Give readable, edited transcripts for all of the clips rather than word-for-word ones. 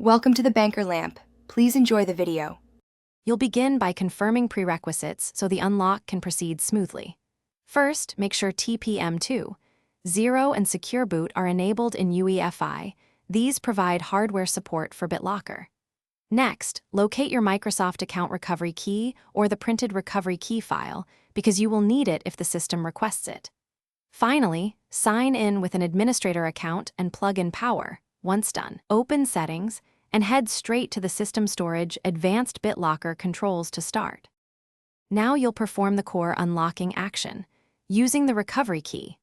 Welcome to the Banker Lamp. Please enjoy the video. You'll begin by confirming prerequisites so the unlock can proceed smoothly. First, make sure TPM2, Zero and Secure Boot are enabled in UEFI. These provide hardware support for Bitlocker. Next, locate your Microsoft account recovery key or the printed recovery key file because you will need it if the system requests it. Finally, sign in with an administrator account and plug in power. Once done, open Settings and head straight to the System Storage Advanced Bitlocker controls to start. Now you'll perform the core unlocking action. Using the recovery key,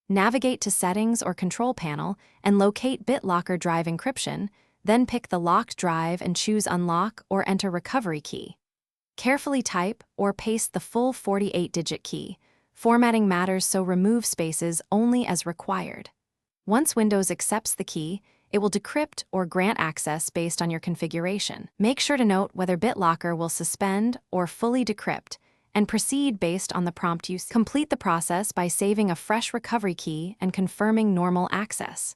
navigate to Settings or Control Panel and locate Bitlocker Drive Encryption, then pick the locked drive and choose Unlock or enter recovery key. Carefully type or paste the full 48-digit key. Formatting matters, so remove spaces only as required. Once Windows accepts the key, it will decrypt or grant access based on your configuration. Make sure to note whether Bitlocker will suspend or fully decrypt, and proceed based on the prompt you see. Complete the process by saving a fresh recovery key and confirming normal access.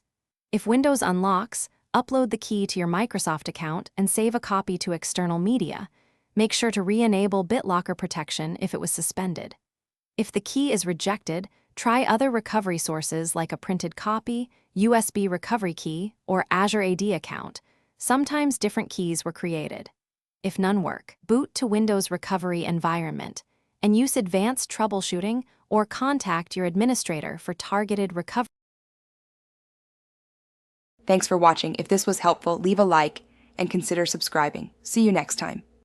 If Windows unlocks, upload the key to your Microsoft account and save a copy to external media. Make sure to re-enable Bitlocker protection if it was suspended. If the key is rejected, try other recovery sources like a printed copy, USB recovery key, or Azure AD account. Sometimes different keys were created. If none work, boot to Windows recovery environment and use advanced troubleshooting or contact your administrator for targeted recovery. Thanks for watching. If this was helpful, leave a like and consider subscribing. See you next time.